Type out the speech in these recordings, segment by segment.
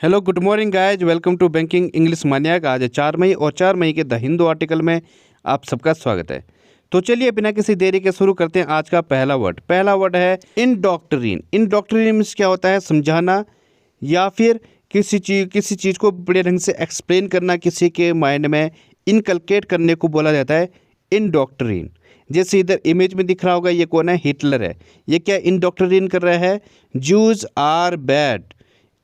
Hello good morning guys, welcome to banking English maniac. आज है 4 मई और 4 मई के द हिंदू आर्टिकल में आप सबका स्वागत है। तो चलिए बिना किसी देरी के शुरू करते हैं। आज का पहला वर्ड है इंडोक्ट्रिन। इंडोक्ट्रिन मीन्स क्या होता है? समझाना या फिर किसी चीज़ को बड़े ढंग से एक्सप्लेन करना, किसी के माइंड में इनकलकेट करने को बोला जाता है इंडोक्ट्रिन। जैसे इधर इमेज में दिख रहा होगा, ये कौन है? हिटलर है। ये क्या इंडोक्ट्रिन कर रहा है? जूज आर बैड।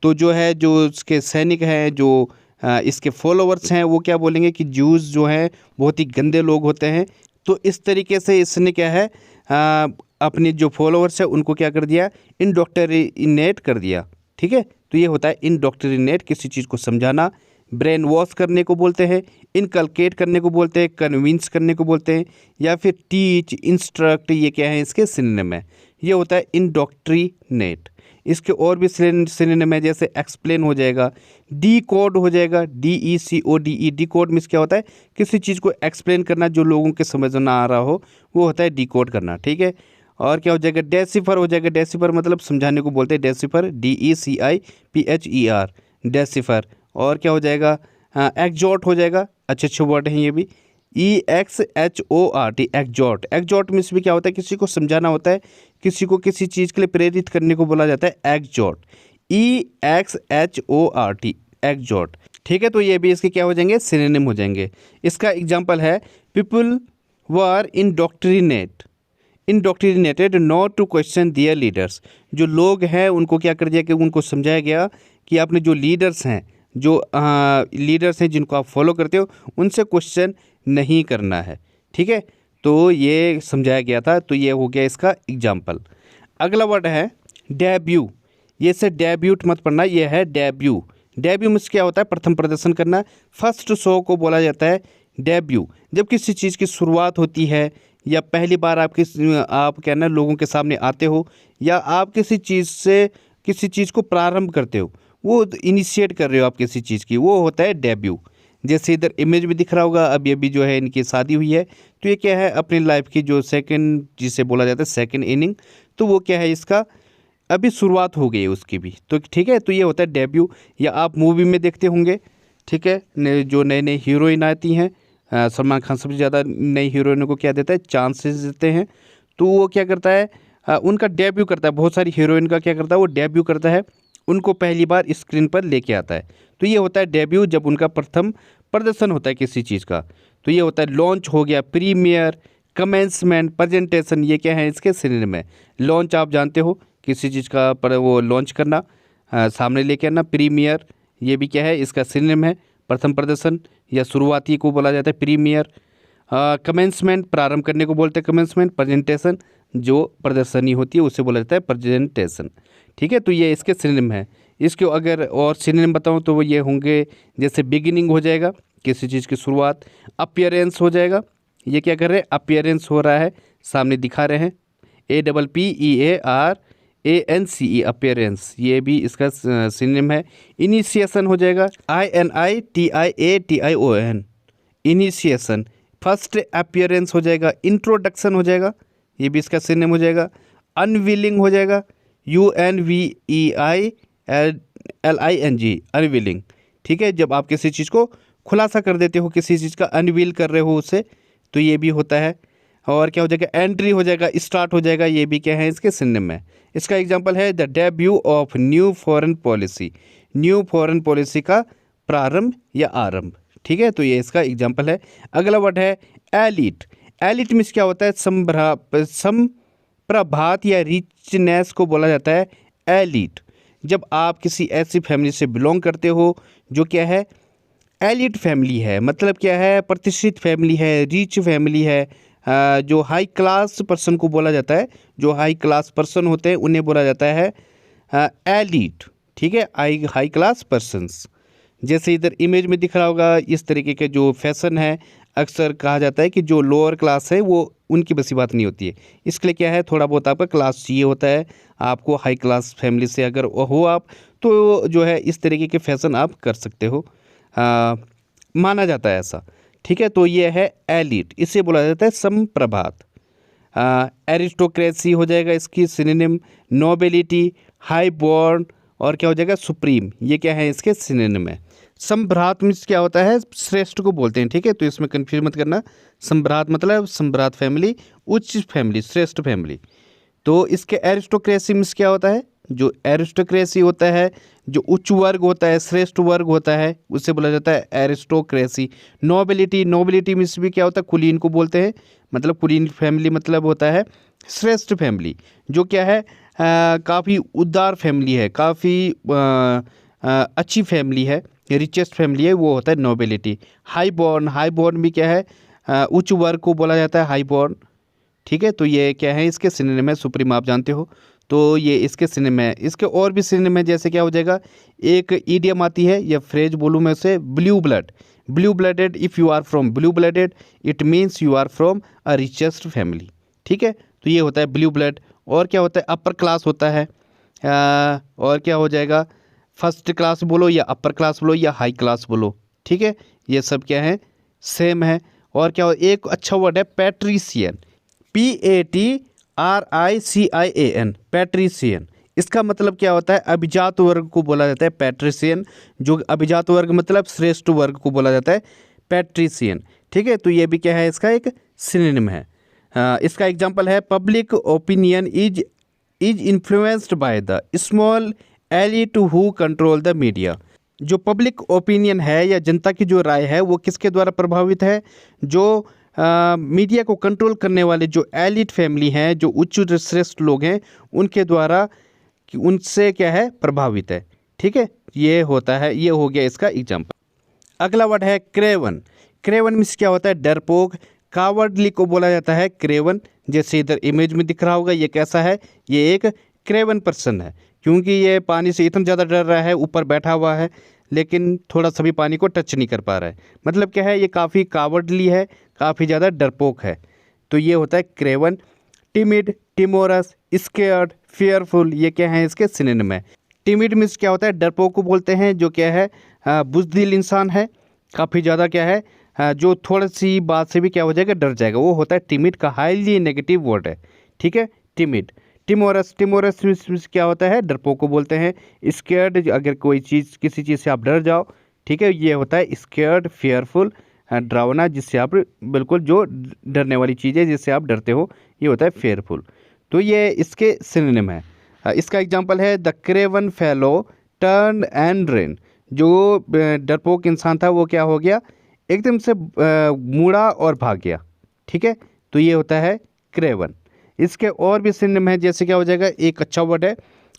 तो जो है, जो इसके सैनिक हैं, जो इसके फॉलोवर्स हैं, वो क्या बोलेंगे कि जूस जो हैं बहुत ही गंदे लोग होते हैं। तो इस तरीके से इसने क्या है, अपने जो फॉलोवर्स हैं उनको क्या कर दिया? इंडोक्ट्रिनेट कर दिया। ठीक है, तो ये होता है इंडोक्ट्रिनेट, किसी चीज़ को समझाना। ब्रेन वॉश करने को बोलते हैं, इनकलकेट करने को बोलते हैं, कन्विंस करने को बोलते हैं, या फिर टीच, इंस्ट्रक्ट, ये क्या है? इसके सिनोनिम है। ये होता है इंडोक्ट्रिनेट। इसके और भी सिनोनिम है, जैसे एक्सप्लेन हो जाएगा, डी कोड हो जाएगा, DECODE। डी कोड मीन्स क्या होता है? किसी चीज़ को एक्सप्लेन करना जो लोगों के समझ ना आ रहा हो, वो होता है डी कोड करना। ठीक है, और क्या हो जाएगा? डेसिफर हो जाएगा। डेसिफर मतलब समझाने को बोलते हैं, डेसिफर, DECIPHER, डेसिफर। और क्या हो जाएगा? एग्जॉट हो जाएगा। अच्छे अच्छे वर्ड हैं ये भी। EXHORT, एग्जॉट। एग्जॉट मीन्स भी क्या होता है? किसी को समझाना होता है, किसी को किसी चीज़ के लिए प्रेरित करने को बोला जाता है एग्जॉट। EXHORT, एग्जॉट। ठीक है, तो ये भी इसके क्या हो जाएंगे? सिनोनिम हो जाएंगे। इसका एग्जाम्पल है, people were indoctrinated not to question their leaders. जो लोग हैं उनको क्या कर दिया कि उनको समझाया गया कि अपने जो लीडर्स हैं, लीडर्स हैं जिनको आप फॉलो करते हो, उनसे क्वेश्चन नहीं करना है। ठीक है, तो ये समझाया गया था। तो ये हो गया इसका एग्जाम्पल। अगला वर्ड है डेब्यू। ये से डेब्यूट मत पढ़ना, ये है डेब्यू। डेब्यू मीन्स क्या होता है? प्रथम प्रदर्शन करना। फर्स्ट शो को बोला जाता है डेब्यू। जब किसी चीज़ की शुरुआत होती है, या पहली बार आप क्या ना लोगों के सामने आते हो, या आप किसी चीज़ को प्रारंभ करते हो, वो इनिशिएट कर रहे हो आप किसी चीज़ की, वो होता है डेब्यू। जैसे इधर इमेज में दिख रहा होगा, अभी अभी जो है इनकी शादी हुई है। तो ये क्या है? अपनी लाइफ की जो सेकंड, जिसे बोला जाता है सेकंड इनिंग, तो वो क्या है? इसका अभी शुरुआत हो गई है उसकी भी। तो ठीक है, तो ये होता है डेब्यू। या आप मूवी में देखते होंगे, ठीक है, जो नए नए हीरोइन आती हैं, सलमान खान सबसे ज़्यादा नई हीरोइनों को क्या देता है? चांसेस देते हैं। तो वो क्या करता है? उनका डेब्यू करता है। बहुत सारी हीरोइन का क्या करता है? वो डेब्यू करता है, उनको पहली बार स्क्रीन पर लेके आता है। तो ये होता है डेब्यू, जब उनका प्रथम प्रदर्शन होता है किसी चीज़ का। तो ये होता है लॉन्च हो गया, प्रीमियर, कमेंसमेंट, प्रेजेंटेशन, ये क्या है? इसके सिनोनिम में। लॉन्च आप जानते हो, किसी चीज़ का पर वो लॉन्च करना, सामने लेके आना। प्रीमियर, ये भी क्या है? इसका सिनोनिम है, प्रथम प्रदर्शन या शुरुआती को बोला जाता है प्रीमियर। कमेंसमेंट, प्रारंभ करने को बोलते हैं कमेंसमेंट। प्रेजेंटेशन, जो प्रदर्शनी होती है उसे बोला जाता है प्रेजेंटेशन। ठीक है, तो ये इसके सिनोनिम है। इसके अगर और सिनोनिम बताऊं तो वो ये होंगे, जैसे बिगिनिंग हो जाएगा, किसी चीज़ की शुरुआत। अपीयरेंस हो जाएगा, ये क्या कर रहे हैं? अपीयरेंस हो रहा है, सामने दिखा रहे हैं। APPEARANCE, अपीयरेंस, ये भी इसका सिनोनिम है। इनिशिएशन हो जाएगा, INITIATION, इनिशिएशन। फर्स्ट अपीयरेंस हो जाएगा। इंट्रोडक्शन हो जाएगा, ये भी इसका सिनोनिम हो जाएगा। अनविलिंग हो जाएगा, UNVEILING, अनविलिंग। ठीक है, जब आप किसी चीज़ को खुलासा कर देते हो, किसी चीज़ का अनवील कर रहे हो उसे, तो ये भी होता है। और क्या हो जाएगा? एंट्री हो जाएगा, स्टार्ट हो जाएगा, ये भी क्या है? इसके सिनोनिम में। इसका एग्जांपल है the debut of new foreign policy. New foreign policy का प्रारंभ या आरंभ। ठीक है, तो ये इसका एग्जांपल है। अगला वर्ड है एलिट। एलिट मीन्स क्या होता है? संप्रभात या रिचनेस को बोला जाता है एलिट। जब आप किसी ऐसी फैमिली से बिलोंग करते हो जो क्या है? एलिट फैमिली है। मतलब क्या है? प्रतिष्ठित फैमिली है, रिच फैमिली है। जो हाई क्लास पर्सन को बोला जाता है, जो हाई क्लास पर्सन होते हैं उन्हें बोला जाता है एलिट। ठीक है, हाई क्लास पर्सन्स। जैसे इधर इमेज में दिख रहा होगा, इस तरीके के जो फैशन है, अक्सर कहा जाता है कि जो लोअर क्लास है वो उनकी बसी बात नहीं होती है। इसके लिए क्या है? थोड़ा बहुत आपका क्लास चाहिए होता है। आपको हाई क्लास फैमिली से अगर हो आप, तो जो है इस तरीके के फैशन आप कर सकते हो, माना जाता है ऐसा। ठीक है, तो ये है एलिट, इसे बोला जाता है संप्रभात। एरिस्टोक्रेसी हो जाएगा इसकी सिनोनिम। नोबिलिटी, हाई बॉर्न, और क्या हो जाएगा सुप्रीम, ये क्या है इसके सिनोनिम है। संभ्रात मीन्स क्या होता है, श्रेष्ठ को बोलते हैं, ठीक है, तो इसमें कंफ्यूज मत करना। संभ्रात मतलब संभ्रात फैमिली, उच्च फैमिली, श्रेष्ठ फैमिली। तो इसके एरिस्टोक्रेसी मीन्स क्या होता है, जो एरिस्टोक्रेसी होता है, जो उच्च वर्ग होता है, श्रेष्ठ वर्ग होता है, उससे बोला जाता है एरिस्टोक्रेसी। नोबिलिटी, नोबिलिटी मीन्स भी क्या होता है, कुलीन को बोलते हैं, मतलब कुलीन फैमिली मतलब होता है श्रेष्ठ फैमिली, जो क्या है काफ़ी उदार फैमिली है, काफ़ी अच्छी फैमिली है, रिचेस्ट फैमिली है, वो होता है nobility. High born, high born भी क्या है उच्च वर्ग को बोला जाता है हाई बॉर्न, ठीक है। तो ये क्या है इसके सिनोनिम है, सुप्रीम आप जानते हो, तो ये इसके सिनोनिम है। इसके और भी सिनोनिम है, जैसे क्या हो जाएगा, एक ईडियम आती है या फ्रेज बोलूँ मैं उसे, blue blood, blue blooded, if you are from blue blooded it means you are from a richest family, ठीक है। तो ये होता है ब्लू ब्लड। और क्या होता है, अपर क्लास होता है, और क्या हो जाएगा, फर्स्ट क्लास बोलो या अपर क्लास बोलो या हाई क्लास बोलो, ठीक है, ये सब क्या है सेम है। और क्या हो, एक अच्छा वर्ड है पैट्रिशियन, PATRICIAN, पैट्रिशियन। इसका मतलब क्या होता है, अभिजात वर्ग को बोला जाता है पैट्रिशियन, जो अभिजात वर्ग मतलब श्रेष्ठ वर्ग को बोला जाता है पैट्रिशियन, ठीक है। तो ये भी क्या है इसका एक सिनोनिम है। इसका एग्जांपल है public opinion is influenced by the small elite who control the media. जो पब्लिक ओपिनियन है या जनता की जो राय है वो किसके द्वारा प्रभावित है, जो मीडिया को कंट्रोल करने वाले जो एलिट फैमिली हैं, जो उच्च श्रेष्ठ लोग हैं, उनके द्वारा, उनसे क्या है प्रभावित है, ठीक है। ये होता है, ये हो गया इसका एग्जांपल। अगला वर्ड है क्रेवन। क्रेवन मीन्स क्या होता है, डरपोक, कावर्डली को बोला जाता है क्रेवन। जैसे इधर इमेज में दिख रहा होगा, ये कैसा है, ये एक क्रेवन पर्सन है, क्योंकि ये पानी से इतना ज़्यादा डर रहा है, ऊपर बैठा हुआ है लेकिन थोड़ा सा भी पानी को टच नहीं कर पा रहा है। मतलब क्या है, ये काफ़ी कावर्डली है, काफ़ी ज़्यादा डरपोक है, तो ये होता है Kraven. Timid, timorous, scared, fearful, ये क्या है इसके सिनोनिम है। टिमिड मीन्स क्या होता है, डरपोक को बोलते हैं, जो क्या है बुज़दिल इंसान है, काफ़ी ज़्यादा क्या है जो थोड़ी सी बात से भी क्या हो जाएगा, डर जाएगा, वो होता है टिमिड का हाईली नेगेटिव वर्ड है, ठीक है, टिमिड। टिमोरस, टिमोरस मीन्स क्या होता है, डरपोक को बोलते हैं। स्केयर्ड, अगर कोई चीज़, किसी चीज़ से आप डर जाओ, ठीक है, ये होता है स्केयर्ड। फियरफुल, डरावना, जिससे आप बिल्कुल जो डरने वाली चीज़ है जिससे आप डरते हो, ये होता है फेयरफुल। तो ये इसके सिनोनिम है। इसका एग्जांपल है the Kraven fellow turn and rain. जो डरपोक इंसान था वो क्या हो गया, एकदम से मुड़ा और भाग गया, ठीक है। तो ये होता है क्रेवन। इसके और भी सिनोनिम है, जैसे क्या हो जाएगा, एक अच्छा वर्ड है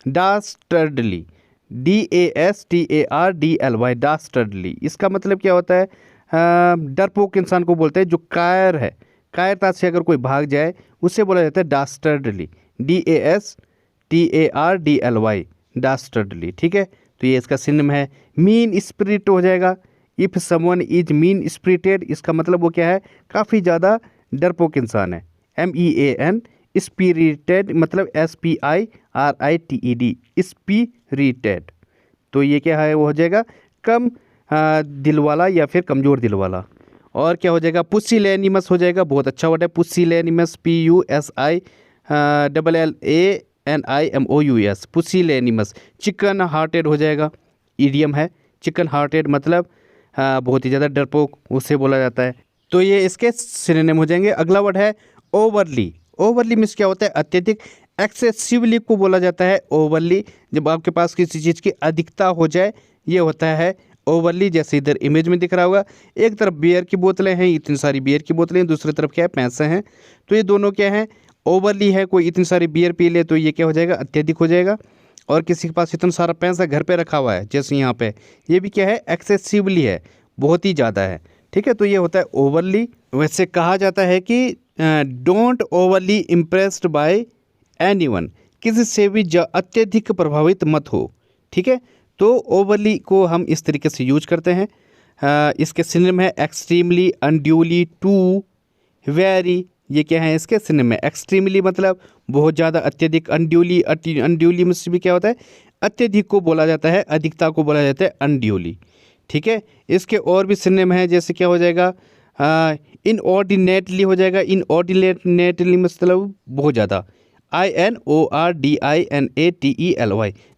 डास्टर्डली, DASTARDLY, डास्टर्डली। इसका मतलब क्या होता है, डरपोक इंसान को बोलते हैं, जो कायर है, कायरता से अगर कोई भाग जाए उससे बोला जाता है डास्टर्डली, DASTARDLY, डास्टर्डली, ठीक है। तो ये इसका सिनोनिम है। मीन स्पिरिट हो जाएगा, if someone is mean spirited, इसका मतलब वो क्या है, काफ़ी ज़्यादा डरपोक इंसान है। MEAN, स्पिरिटेड मतलब SPIRITED, स्पिरिटेड। तो ये क्या है, वो हो जाएगा कम दिल वाला या फिर कमज़ोर दिल वाला। और क्या हो जाएगा, पुसिलैनिमस हो जाएगा, बहुत अच्छा वर्ड है पुसिलैनिमस, PUSILLANIMOUS, पुसिलैनिमस। चिकन हार्टेड हो जाएगा, इडियम है, चिकन हार्टेड मतलब बहुत ही ज़्यादा डरपोक, उससे बोला जाता है। तो ये इसके सिनोनिम हो जाएंगे। अगला वर्ड है ओवरली। ओवरली मीन्स क्या होता है, अत्यधिक। एक्सेसिवली को बोला जाता है ओवरली, जब आपके पास किसी चीज़ की अधिकता हो जाए, ये होता है ओवरली। जैसे इधर इमेज में दिख रहा होगा, एक तरफ बियर की बोतलें हैं, इतनी सारी बियर की बोतलें, दूसरी तरफ क्या है, पैसे हैं, तो ये दोनों क्या है, ओवरली है। कोई इतनी सारी बियर पी ले तो ये क्या हो जाएगा, अत्यधिक हो जाएगा। और किसी के पास इतना सारा पैसा घर पे रखा हुआ है, जैसे यहाँ पे, ये भी क्या है, एक्सेसिवली है, बहुत ही ज़्यादा है, ठीक है। तो ये होता है ओवरली। वैसे कहा जाता है कि don't overly impressed by anyone, किसी से भी अत्यधिक प्रभावित मत हो, ठीक है। तो ओवरली को हम इस तरीके से यूज करते हैं। इसके सिनोनिम है एक्सट्रीमली, अनड्यूली, टू, वेरी, ये क्या है इसके सिनोनिम है। एक्सट्रीमली मतलब बहुत ज़्यादा, अत्यधिक। अनड्यूली, अनड्यूली में भी क्या होता है, अत्यधिक को बोला जाता है, अधिकता को बोला जाता है अनड्यूली, ठीक है। इसके और भी सिनोनिम है, जैसे क्या हो जाएगा, इनऑर्डिनेटली हो जाएगा। इनऑर्डिनेटली मतलब बहुत ज़्यादा, INORDINATELY,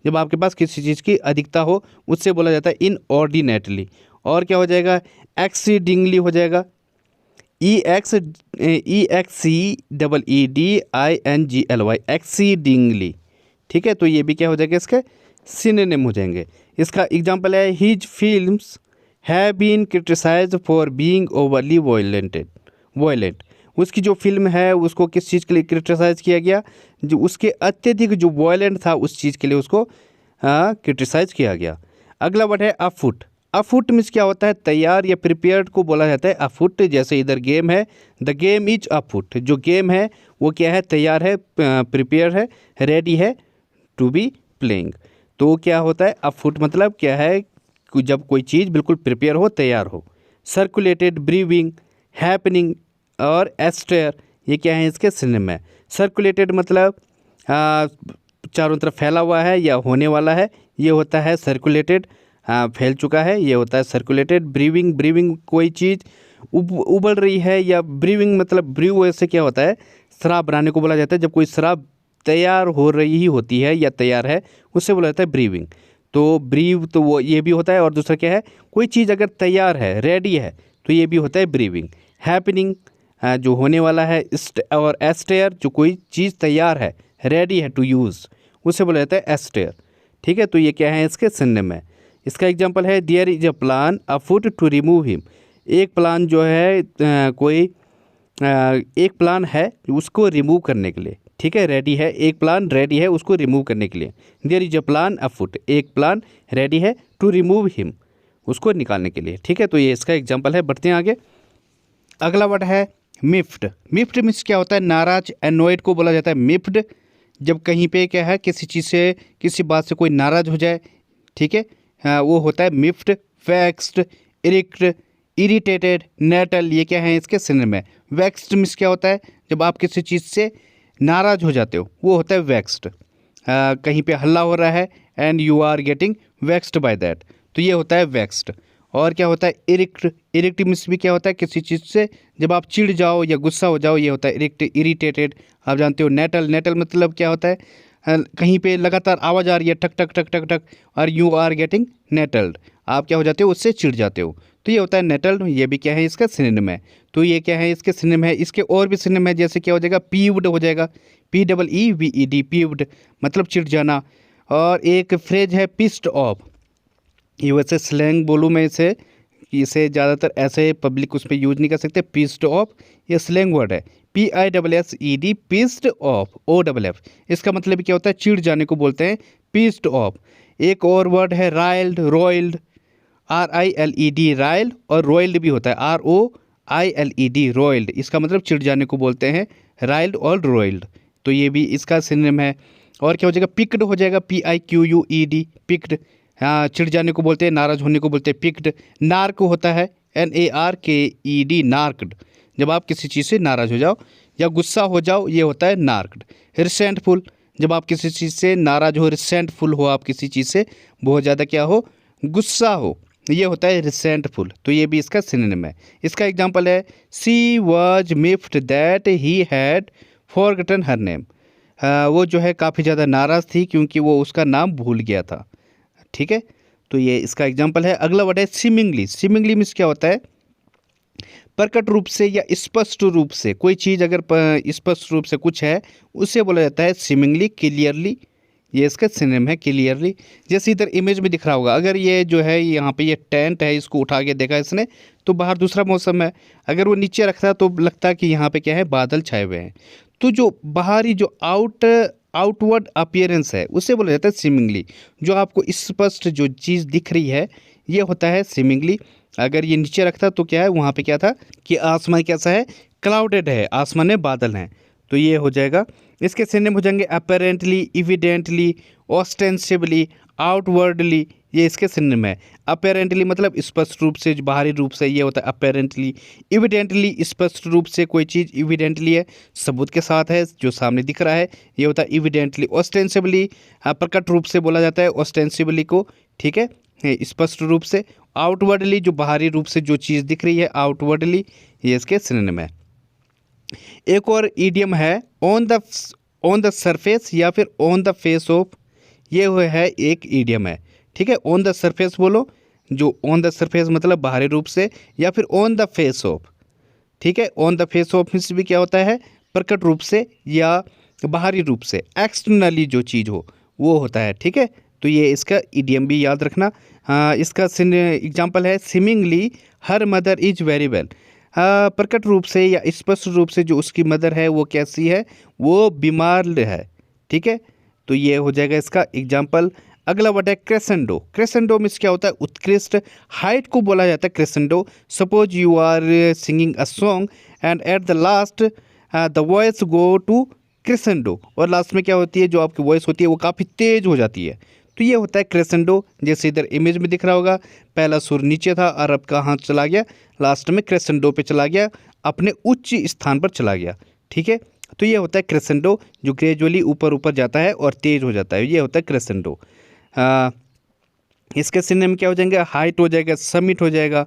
जब आपके पास किसी चीज़ की अधिकता हो उससे बोला जाता है इनऑर्डिनेटली। और क्या हो जाएगा, एक्सीडिंगली हो जाएगा, EXCEEDINGLY, एक्सीडिंगली। ठीक है, तो ये भी क्या हो जाएगा, इसके सिनोनिम हो जाएंगे। इसका एग्जांपल है, his films have been criticised for being overly violent. उसकी जो फिल्म है उसको किस चीज़ के लिए क्रिटिसाइज़ किया गया, जो उसके अत्यधिक जो वायलेंट था उस चीज़ के लिए उसको क्रिटिसाइज़ किया गया। अगला वर्ड है अफुट। अफुट मीन्स क्या होता है, तैयार या प्रिपेयर्ड को बोला जाता है अफुट। जैसे इधर गेम है, द गेम इज अफुट, जो गेम है वो क्या है, तैयार है, प्रिपेयर है, रेडी है टू बी प्लेइंग। तो क्या होता है अफुट, मतलब क्या है, जब कोई चीज़ बिल्कुल प्रिपेयर हो, तैयार हो। सर्कुलेटेड, ब्रीविंग, हैपनिंग और एस्टेयर, ये क्या है, इसके सिनोनिम है। सर्कुलेटेड मतलब चारों तरफ फैला हुआ है या होने वाला है, ये होता है सर्कुलेटेड, फैल चुका है, ये होता है सर्कुलेटेड। ब्रीविंग, ब्रीविंग कोई चीज़ उबल रही है, या ब्रीविंग मतलब ब्रीव से क्या होता है, शराब बनाने को बोला जाता है। जब कोई शराब तैयार हो रही ही होती है या तैयार है, उससे बोला जाता है ब्रीविंग। तो ब्रीव तो वो ये भी होता है, और दूसरा क्या है, कोई चीज़ अगर तैयार है, रेडी है, तो ये भी होता है ब्रीविंग। हैपनिंग जो होने वाला है, और एस्टेयर जो कोई चीज़ तैयार है, रेडी है टू यूज़, उसे बोला जाता है एस्टेयर। ठीक है, तो ये क्या है, इसके सिनोनिम है। इसका एग्जांपल है, there is a plan afoot to remove him. एक प्लान जो है एक प्लान है उसको रिमूव करने के लिए। ठीक है, रेडी है, एक प्लान रेडी है उसको रिमूव करने के लिए। There is a plan afoot, एक प्लान रेडी है टू रिमूव हिम, उसको निकालने के लिए। ठीक है, तो ये इसका एग्जांपल है। बढ़ते हैं आगे। अगला वर्ड है मिफ्ड। मिफ्ड मीन्स क्या होता है, नाराज। एनोइड को बोला जाता है मिफ्ड, जब कहीं पे क्या है, किसी चीज़ से, किसी बात से कोई नाराज हो जाए। ठीक है, वो होता है मिफ्ड। वैक्स्ड, इरिक्ट, इरिटेटेड, नेटल, ये क्या है, इसके सिनोनिम है। वैक्स्ड मीन्स क्या होता है, जब आप किसी चीज़ से नाराज हो जाते हो, वो होता है वैक्स्ड। कहीं पे हल्ला हो रहा है, and you are getting vexed by that, तो ये होता है वैक्स्ड। और क्या होता है इरिक्ट। इरिक्ट मीन्स भी क्या होता है, किसी चीज़ से जब आप चिढ़ जाओ या गुस्सा हो जाओ, ये होता है इरिक्ट। इरिटेटेड आप जानते हो। नेटल, नेटल मतलब क्या होता है, कहीं पे लगातार आवाज़ आ रही है, ठक ठक ठक ठक ठक, और यू आर गेटिंग नेटल्ड, आप क्या हो जाते हो, उससे चिढ़ जाते हो, तो ये होता है नेटल्ड। ये भी क्या है, इसका सिनोनिम है। तो ये क्या है, इसके सिनोनिम है। इसके और भी सिनोनिम है, जैसे क्या हो जाएगा, पीव्ड हो जाएगा, PEEVED, पीव्ड मतलब चिढ़ जाना। और एक फ्रेज है पिस्ड ऑफ, ये वैसे स्लैंग बोलूँ मैं इसे, कि इसे ज़्यादातर ऐसे पब्लिक उस पर यूज़ नहीं कर सकते। पिस्ड ऑफ ये स्लैंग वर्ड है, PISSED, पिस्ड ऑफ, OFF, इसका मतलब क्या होता है, चिढ़ जाने को बोलते हैं पिस्ड ऑफ। एक और वर्ड है राइल्ड, रॉयल्ड, RILED, राइल्ड, और रॉयल्ड भी होता है, ROILED, रॉयल्ड, इसका मतलब चिढ़ जाने को बोलते हैं राइल्ड और रॉयल्ड, तो ये भी इसका सिनोनिम है। और क्या हो जाएगा, पिक्ड हो जाएगा, PIQUED, पिक्ड, हाँ, चिढ़ जाने को बोलते हैं, नाराज होने को बोलते हैं पिक्ड। नार्क होता है, NARKED, नार्कड, जब आप किसी चीज़ से नाराज हो जाओ या गुस्सा हो जाओ, ये होता है नार्कड। रिसेंटफुल, जब आप किसी चीज़ से नाराज हो, रिसेंटफुल हो, आप किसी चीज़ से बहुत ज़्यादा क्या हो, गुस्सा हो, ये होता है रिसेंटफुल, तो ये भी इसका सिनोनिम है। इसका एग्जांपल है, she was miffed that he had forgotten her name. वो जो है काफ़ी ज़्यादा नाराज़ थी क्योंकि वो उसका नाम भूल गया था। ठीक है, तो ये इसका एग्जांपल है। अगला वर्ड है सीमिंगली। सीमिंगली मीन्स क्या होता है, प्रकट रूप से या स्पष्ट रूप से, कोई चीज़ अगर स्पष्ट रूप से कुछ है, उसे बोला जाता है सीमिंगली। क्लियरली, ये इसका सिनोनिम है क्लियरली। जैसे इधर इमेज में दिख रहा होगा, अगर ये जो है यहाँ पे ये टेंट है, इसको उठा के देखा इसने, तो बाहर दूसरा मौसम है। अगर वो नीचे रखता तो लगता कि यहाँ पे क्या है, बादल छाए हुए हैं। तो जो बाहरी जो आउटवर्ड अपीयरेंस है, उसे बोला जाता है सीमिंगली। जो आपको स्पष्ट जो चीज़ दिख रही है, ये होता है सीमिंगली। अगर ये नीचे रखता तो क्या है, वहाँ पे क्या था कि आसमान कैसा है, क्लाउडेड है, आसमान में बादल हैं, तो ये हो जाएगा। इसके सिनोनिम हो जाएंगे अपेरेंटली, इविडेंटली, ऑस्टेंसिबली, आउटवर्डली, ये इसके सिनोनिम है। अपेरेंटली मतलब स्पष्ट रूप से, बाहरी रूप से, ये होता है अपेरेंटली। इविडेंटली स्पष्ट रूप से, कोई चीज़ इविडेंटली है, सबूत के साथ है, जो सामने दिख रहा है, ये होता है इविडेंटली। ऑस्टेंसिबली प्रकट रूप से बोला जाता है ऑस्टेंसिबली को, ठीक है, स्पष्ट रूप से। आउटवर्डली जो बाहरी रूप से जो चीज़ दिख रही है, आउटवर्डली, ये इसके सिनोनिम है। एक और ईडियम है ऑन द सरफेस या फिर ऑन द फेस ऑफ, ये वो है एक ईडियम है। ठीक है, ऑन द सरफेस बोलो, जो ऑन द सरफेस मतलब बाहरी रूप से, या फिर ऑन द फेस ऑफ। ठीक है, on the face of means भी क्या होता है, प्रकट रूप से या बाहरी रूप से, एक्सटर्नली जो चीज़ हो वो होता है। ठीक है, तो ये इसका इडियम भी याद रखना। इसका एग्जांपल है seemingly her mother is very well. प्रकट रूप से या स्पष्ट रूप से जो उसकी मदर है वो कैसी है, वो बीमार है। ठीक है, तो ये हो जाएगा इसका एग्जाम्पल। अगला वर्ड है क्रेसेंडो। क्रेसेंडो मीन्स क्या होता है, उत्कृष्ट हाइट को बोला जाता है crescendo. Suppose you are singing a song and at the last the voice go to crescendo, और लास्ट में क्या होती है, जो आपकी वॉइस होती है वो काफ़ी तेज हो जाती है। तो ये होता है क्रेसेंडो। जैसे इधर इमेज में दिख रहा होगा, पहला सुर नीचे था और अब कहाँ चला गया, लास्ट में क्रेसेंडो पे चला गया, अपने उच्च स्थान पर चला गया। ठीक है, तो ये होता है क्रेसेंडो, जो ग्रेजुअली ऊपर ऊपर जाता है और तेज हो जाता है, ये होता है क्रेसेंडो। इसके सिनोनिम में क्या हो जाएंगे, हाइट हो जाएगा, समिट हो जाएगा,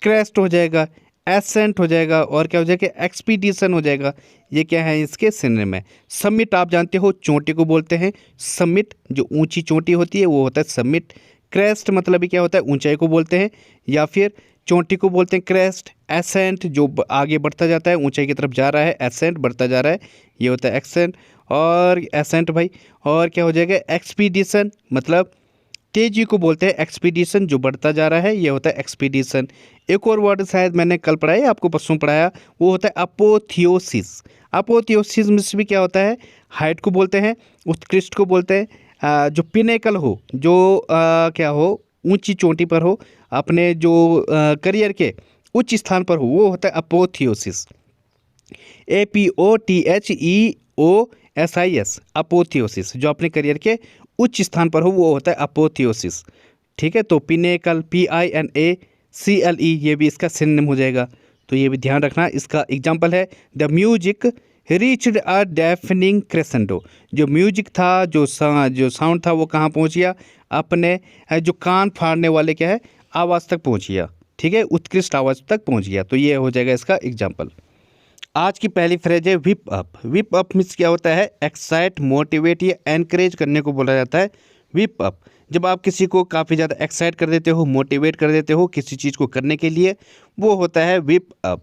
क्रेस्ट हो जाएगा, एसेंट हो जाएगा, और क्या हो जाएगा, एक्सपीडिशन हो जाएगा। ये क्या है, इसके सिनोनिम में। समिट आप जानते हो चोटी को बोलते हैं, समिट जो ऊंची चोटी होती है वो होता है समिट। क्रेस्ट मतलब भी क्या होता है, ऊंचाई को बोलते हैं, या फिर चोटी को बोलते हैं क्रेस्ट। एसेंट जो आगे बढ़ता जाता है, ऊंचाई की तरफ जा रहा है, एसेंट बढ़ता जा रहा है, ये होता है एक्सेंट और एसेंट भाई। और क्या हो जाएगा, एक्सपीडिशन मतलब तेजी को बोलते हैं, एक्सपीडिशन जो बढ़ता जा रहा है, ये होता है एक्सपीडिशन। एक और वर्ड शायद मैंने कल पढ़ाया या आपको परसों पढ़ाया, वो होता है अपोथियोसिस। अपोथियोसिस में भी क्या होता है, हाइट को बोलते हैं, उत्कृष्ट को बोलते हैं, जो पिनेकल हो, जो क्या हो, ऊंची चोटी पर हो, अपने जो करियर के उच्च स्थान पर हो, वो होता है अपोथियोसिस। APOTHEOSIS, अपोथियोसिस, जो अपने करियर के उच्च स्थान पर हो वो होता है अपोथियोसिस। ठीक है, तो पिनेकल, PINACLE, ये भी इसका सिनोनिम हो जाएगा, तो ये भी ध्यान रखना। इसका एग्जाम्पल है the music reached a deafening crescendo. जो म्यूजिक था, जो साउंड था, वो कहाँ पहुँच गया, अपने जो कान फाड़ने वाले क्या है, आवाज़ तक पहुँच गया। ठीक है, उत्कृष्ट आवाज़ तक पहुँच गया, तो ये हो जाएगा इसका एग्जाम्पल। आज की पहली फ्रेज है whip up. Whip up means क्या होता है, एक्साइट, मोटिवेट या एनकरेज करने को बोला जाता है विप अप। जब आप किसी को काफ़ी ज़्यादा एक्साइट कर देते हो, मोटिवेट कर देते हो किसी चीज़ को करने के लिए, वो होता है विप अप।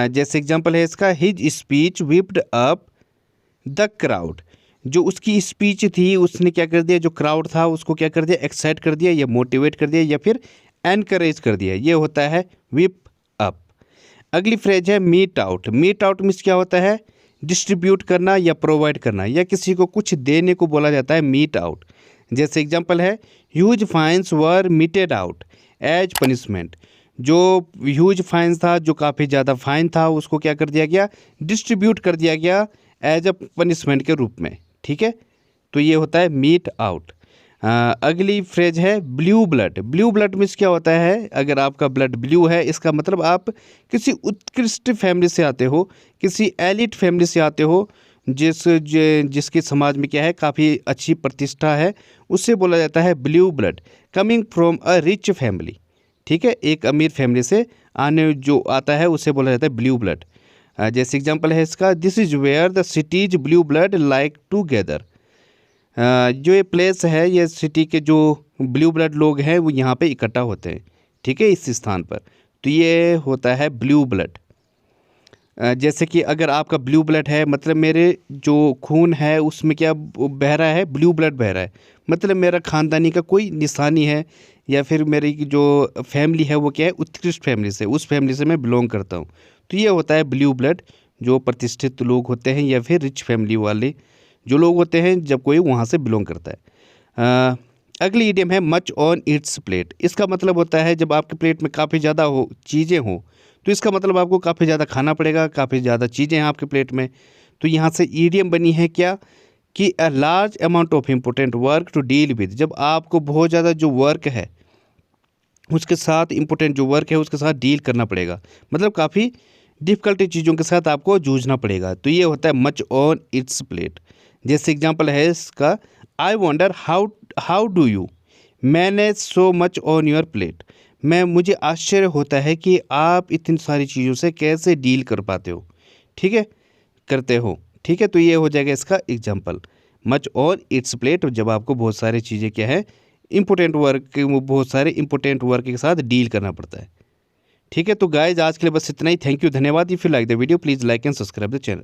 जैसे एग्जांपल है इसका, his speech whipped up the crowd. जो उसकी स्पीच थी उसने क्या कर दिया, जो क्राउड था उसको क्या कर दिया, एक्साइट कर दिया या मोटिवेट कर दिया या फिर एनकरेज कर दिया, ये होता है विप अप। अगली फ्रेज है meet out. Meet out means क्या होता है, डिस्ट्रीब्यूट करना या प्रोवाइड करना, या किसी को कुछ देने को बोला जाता है मीट आउट। जैसे एग्जांपल है, ह्यूज फाइन्स वर मीटेड आउट एज पनिशमेंट। जो ह्यूज फाइन था, जो काफ़ी ज़्यादा फाइन था, उसको क्या कर दिया गया, डिस्ट्रीब्यूट कर दिया गया एज अ पनिशमेंट के रूप में। ठीक है, तो ये होता है मीट आउट। अगली फ्रेज है blue blood. Blue blood means क्या होता है, अगर आपका ब्लड ब्लू है, इसका मतलब आप किसी उत्कृष्ट फैमिली से आते हो, किसी एलिट फैमिली से आते हो, जिसके समाज में क्या है, काफ़ी अच्छी प्रतिष्ठा है, उससे बोला जाता है blue blood, coming from a rich family. ठीक है, एक अमीर फैमिली से आने जो आता है उसे बोला जाता है ब्लू ब्लड। जैसे एग्जाम्पल है इसका, this is where the cities blue blood like to gather. जो ये प्लेस है, ये सिटी के जो ब्लू ब्लड लोग हैं वो यहाँ पे इकट्ठा होते हैं। ठीक है, इस स्थान पर, तो ये होता है ब्लू ब्लड। जैसे कि अगर आपका ब्लू ब्लड है, मतलब मेरे जो खून है उसमें क्या बह रहा है, ब्लू ब्लड बह रहा है, मतलब मेरा ख़ानदानी का कोई निशानी है, या फिर मेरी जो फैमिली है वो क्या है, उत्कृष्ट फैमिली से, उस फैमिली से मैं बिलोंग करता हूँ। तो ये होता है ब्लू ब्लड, जो प्रतिष्ठित लोग होते हैं या फिर रिच फैमिली वाले जो लोग होते हैं, जब कोई वहाँ से बिलोंग करता है। अगली इडियम है मच ऑन इट्स प्लेट। इसका मतलब होता है जब आपके प्लेट में काफ़ी ज़्यादा हो चीज़ें हों, तो इसका मतलब आपको काफ़ी ज़्यादा खाना पड़ेगा, काफ़ी ज़्यादा चीज़ें हैं आपके प्लेट में। तो यहाँ से इडियम बनी है क्या, कि a large amount of important work to deal with. जब आपको बहुत ज़्यादा जो वर्क है उसके साथ, इम्पोर्टेंट जो वर्क है उसके साथ डील करना पड़ेगा, मतलब काफ़ी डिफ़िकल्टी चीज़ों के साथ आपको जूझना पड़ेगा, तो ये होता है मच ऑन इट्स प्लेट। जैसे एग्जांपल है इसका, I wonder how do you manage so much on your plate. मुझे आश्चर्य होता है कि आप इतनी सारी चीज़ों से कैसे डील कर पाते हो। ठीक है, करते हो। ठीक है, तो ये हो जाएगा इसका example. Much on it's plate, जब आपको बहुत सारी चीज़ें क्या है, इंपॉर्टेंट वर्क, बहुत सारे इंपॉर्टेंट वर्क के साथ डील करना पड़ता है। ठीक है, तो गाइज आज के लिए बस इतना ही। थैंक यू, धन्यवाद। If you like the video please like and subscribe the channel.